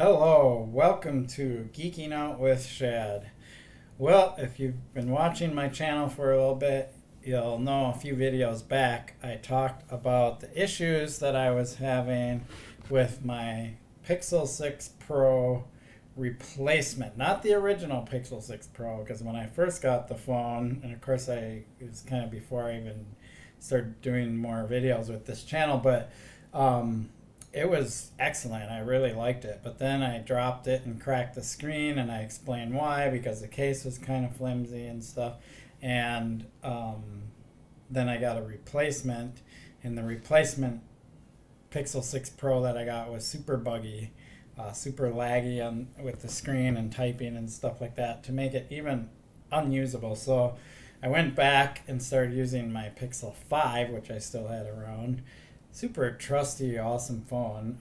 Hello, welcome to Geeking Out with Shad. Well, if you've been watching my channel for a little bit, you'll know a few videos back I talked about the issues that I was having with my Pixel 6 Pro replacement. Not the original Pixel 6 Pro, because when I first got the phone, and of course it was kind of before I even started doing more videos with this channel, but it was excellent. I really liked it. But then I dropped it and cracked the screen, and I explained why, because the case was kind of flimsy and stuff. And then I got a replacement, and the replacement Pixel 6 Pro that I got was super buggy, super laggy with the screen and typing and stuff like that to make it even unusable. So I went back and started using my Pixel 5, which I still had around. Super trusty, awesome phone,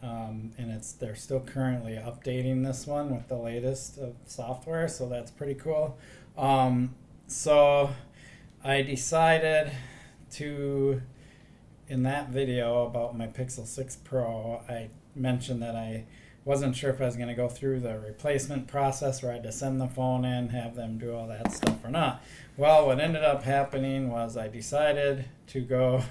and they're still currently updating this one with the latest of software, so that's pretty cool. So I decided to, in that video about my Pixel 6 Pro, I mentioned that I wasn't sure if I was going to go through the replacement process where I had to send the phone in, have them do all that stuff or not. Well, what ended up happening was I decided to go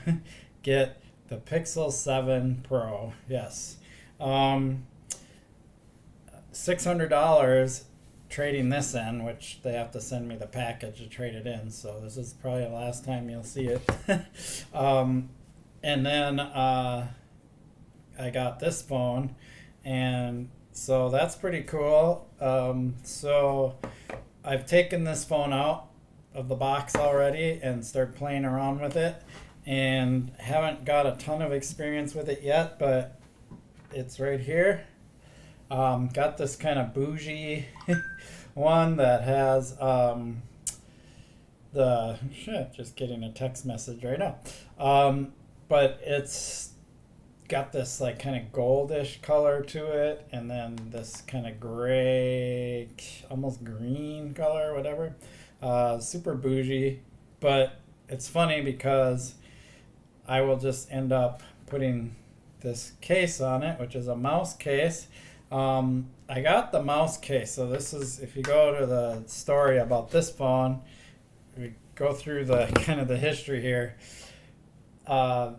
get the Pixel 7 Pro, yes. $600 trading this in, which they have to send me the package to trade it in, so this is probably the last time you'll see it. And then I got this phone, and so that's pretty cool. So I've taken this phone out of the box already and started playing around with it, and haven't got a ton of experience with it yet, but it's right here. Got this kind of bougie one that has just getting a text message right now. But it's got this like kind of goldish color to it, and then this kind of gray, almost green color, whatever. Super bougie, but it's funny because I will just end up putting this case on it, which is a mouse case. I got the mouse case, so this is, if you go to the story about this phone, we go through the kind of the history here. I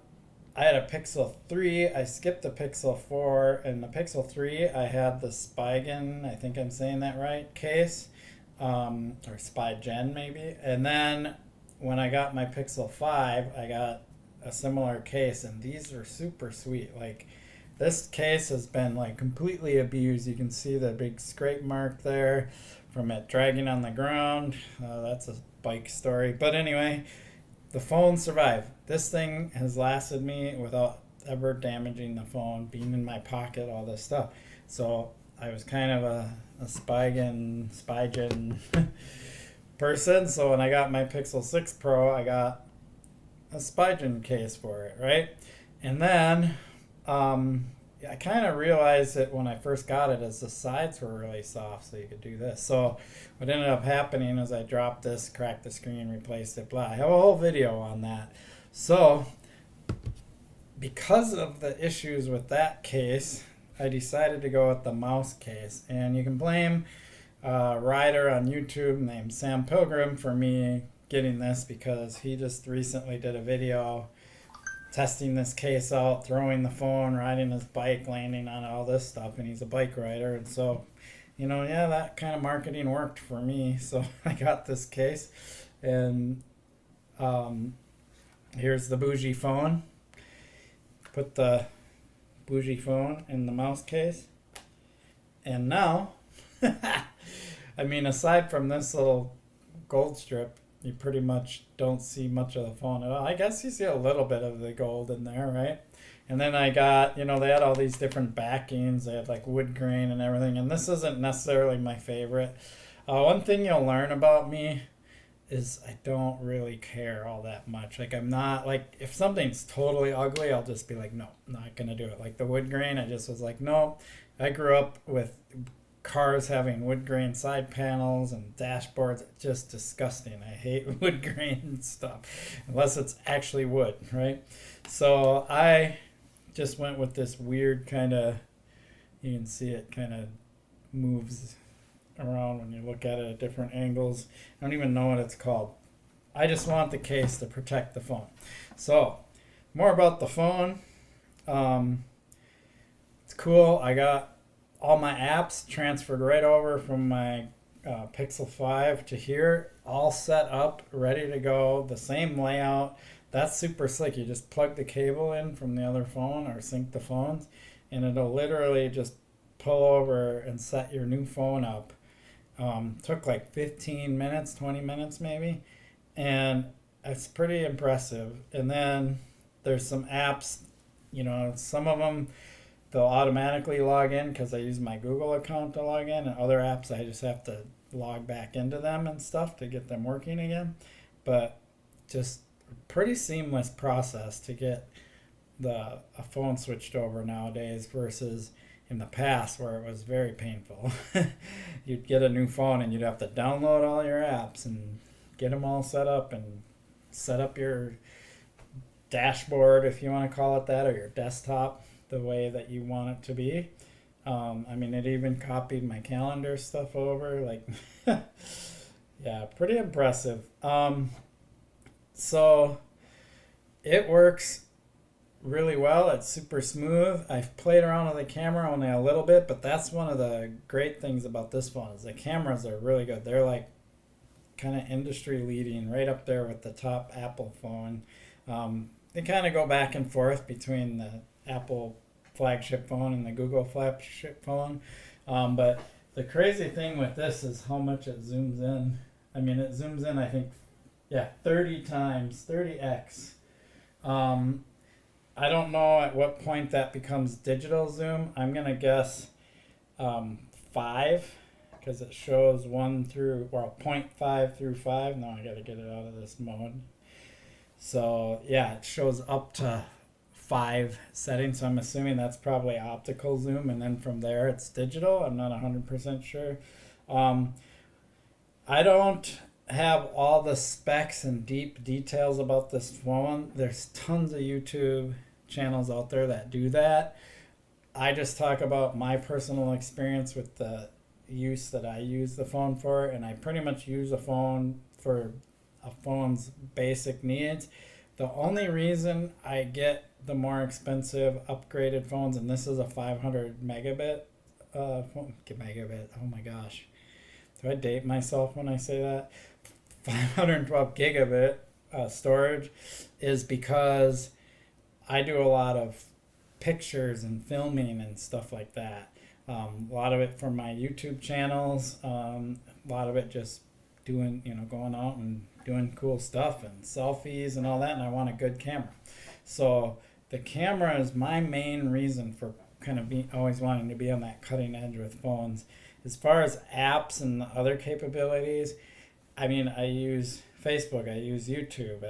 had a Pixel 3, I skipped the Pixel 4, and the Pixel 3 I had the Spigen, I think I'm saying that right, case, or Spigen maybe, and then when I got my Pixel 5, I got a similar case, and these are super sweet. Like, this case has been like completely abused. You can see the big scrape mark there from it dragging on the ground. That's a bike story, but anyway, the phone survived. This thing has lasted me without ever damaging the phone, being in my pocket, all this stuff. So I was kind of a Spigen person. So when I got my Pixel 6 Pro, I got a Spigen case for it, right? And then I kind of realized that when I first got it, as the sides were really soft, so you could do this. So what ended up happening is I dropped this, cracked the screen, replaced it, blah. I have a whole video on that. So because of the issues with that case, I decided to go with the mouse case. And you can blame a writer on YouTube named Sam Pilgrim for me getting this, because he just recently did a video testing this case out, throwing the phone, riding his bike, landing on all this stuff, and he's a bike rider, and so that kind of marketing worked for me. So I got this case, and here's the bougie phone. Put the bougie phone in the mouse case, and now I mean, aside from this little gold strip, you pretty much don't see much of the phone at all. I guess you see a little bit of the gold in there, right? And then I got, they had all these different backings. They had like wood grain and everything. And this isn't necessarily my favorite. One thing you'll learn about me is I don't really care all that much. Like, I'm not, like, if something's totally ugly, I'll just be like, no, I'm not going to do it. Like the wood grain, I just was like, no. I grew up with cars having wood grain side panels and dashboards. Just disgusting. I hate wood grain stuff unless it's actually wood, right? So I just went with this weird kind of You can see it kind of moves around when you look at it at different angles. I don't even know what it's called. I just want the case to protect the phone. So, more about the phone. It's cool. I got all my apps transferred right over from my Pixel 5 to here, all set up, ready to go. The same layout. That's super slick. You just plug the cable in from the other phone or sync the phones, and it'll literally just pull over and set your new phone up. Took like 15 minutes, 20 minutes maybe, and it's pretty impressive. And then there's some apps, some of them they'll automatically log in because I use my Google account to log in, and other apps I just have to log back into them and stuff to get them working again. But just pretty seamless process to get a phone switched over nowadays versus in the past where it was very painful. You'd get a new phone and you'd have to download all your apps and get them all set up and set up your dashboard, if you want to call it that, or your desktop the way that you want it to be. It even copied my calendar stuff over. Yeah, pretty impressive. So it works really well. It's super smooth. I've played around with the camera only a little bit, but that's one of the great things about this phone is the cameras are really good. They're like kind of industry leading, right up there with the top Apple phone. They kind of go back and forth between the Apple flagship phone and the Google flagship phone. But the crazy thing with this is how much it zooms in. It zooms in, I think, 30 times, 30x. I don't know at what point that becomes digital zoom. I'm going to guess 5 because it shows 0.5 through 5. Now I got to get it out of this mode. So, it shows up to 5 settings. So I'm assuming that's probably optical zoom, and then from there it's digital. I'm not 100% sure. I don't have all the specs and deep details about this phone. There's tons of YouTube channels out there that do that. I just talk about my personal experience with the use that I use the phone for, and I pretty much use a phone for a phone's basic needs. The only reason I get the more expensive upgraded phones, and this is a 500 megabit megabit, oh my gosh, do I date myself when I say that? 512 gigabit storage, is because I do a lot of pictures and filming and stuff like that. A lot of it from my YouTube channels, a lot of it just doing, going out and doing cool stuff and selfies and all that, and I want a good camera. So the camera is my main reason for kind of always wanting to be on that cutting edge with phones. As far as apps and other capabilities, I use Facebook, I use YouTube,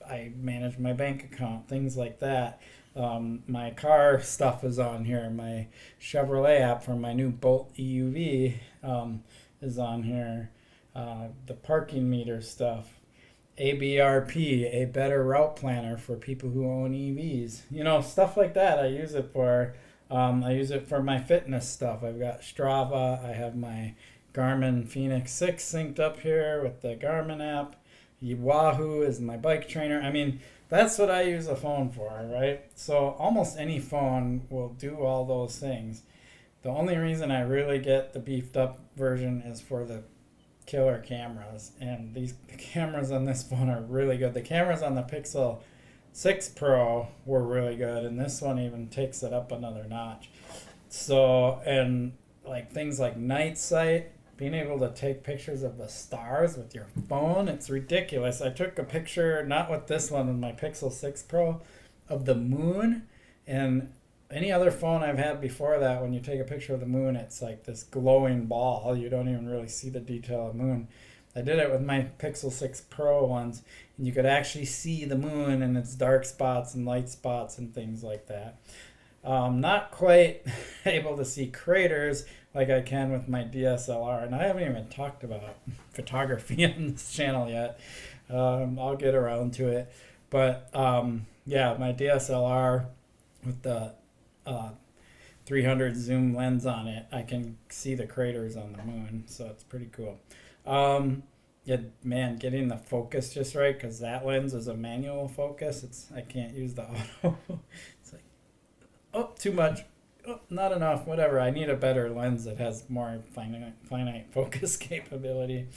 I manage my bank account, things like that. My car stuff is on here. My Chevrolet app for my new Bolt EUV is on here. The parking meter stuff. ABRP, a better route planner for people who own EVs. Stuff like that I use it for. I use it for my fitness stuff. I've got Strava. I have my Garmin Fenix 6 synced up here with the Garmin app. Wahoo is my bike trainer. That's what I use a phone for, right? So almost any phone will do all those things. The only reason I really get the beefed up version is for the killer cameras. And the cameras on this phone are really good. The cameras on the Pixel 6 Pro were really good, and this one even takes it up another notch. So, and things like night sight, being able to take pictures of the stars with your phone, it's ridiculous. I took a picture, not with this one, with my Pixel 6 Pro, of the moon, and any other phone I've had before that, when you take a picture of the moon, it's like this glowing ball. You don't even really see the detail of the moon. I did it with my Pixel 6 Pro ones, and you could actually see the moon and its dark spots and light spots and things like that. Not quite able to see craters like I can with my DSLR, and I haven't even talked about photography on this channel yet. I'll get around to it, but my DSLR with the 300 zoom lens on it, I can see the craters on the moon. So it's pretty cool. Yeah, man, getting the focus just right, because that lens is a manual focus. I can't use the auto. It's like, oh, too much. Oh, not enough. Whatever. I need a better lens that has more finite focus capability.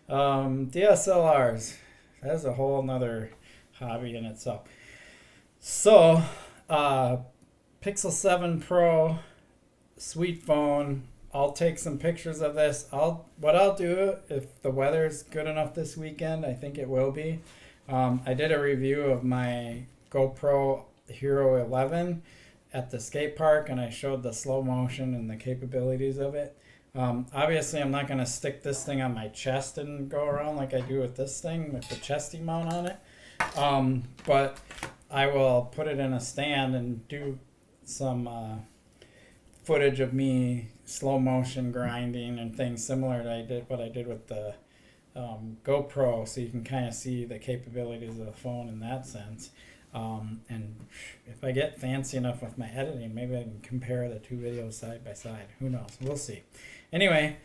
DSLRs. That's a whole nother hobby in itself. So, Pixel 7 Pro, sweet phone. I'll take some pictures of this. What I'll do, if the weather's good enough this weekend, I think it will be. I did a review of my GoPro Hero 11 at the skate park, and I showed the slow motion and the capabilities of it. Obviously, I'm not going to stick this thing on my chest and go around like I do with this thing with the chesty mount on it. But I will put it in a stand and do some footage of me slow motion grinding and things similar to what I did with the GoPro, so you can kind of see the capabilities of the phone in that sense. And if I get fancy enough with my editing, maybe I can compare the two videos side by side. Who knows? We'll see. Anyway,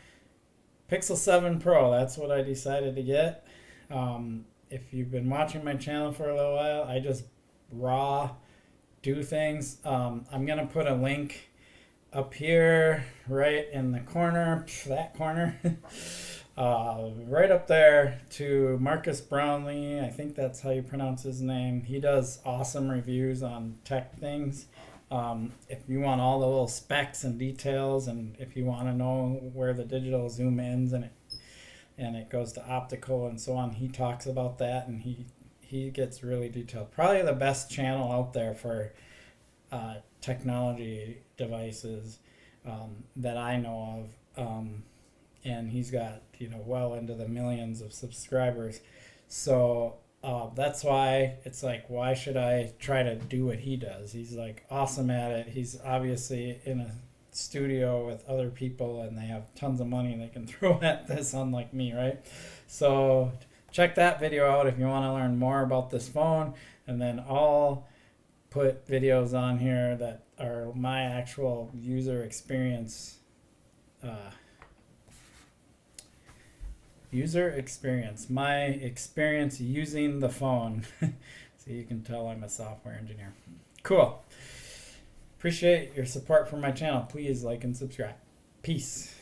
Pixel 7 Pro, that's what I decided to get. If you've been watching my channel for a little while, I just raw do things. I'm going to put a link up here, right in the corner, that corner, right up there, to Marcus Brownlee. I think that's how you pronounce his name. He does awesome reviews on tech things. If you want all the little specs and details, and if you want to know where the digital zoom ends and it goes to optical and so on, he talks about that, and he gets really detailed. Probably the best channel out there for technology devices that I know of, and he's got well into the millions of subscribers. So that's why it's like, why should I try to do what he does? He's like awesome at it. He's obviously in a studio with other people, and they have tons of money they can throw at this, unlike me, right? So check that video out if you want to learn more about this phone. And then I'll put videos on here that are my actual user experience, my experience using the phone. So you can tell I'm a software engineer. Cool. Appreciate your support for my channel. Please like and subscribe. Peace.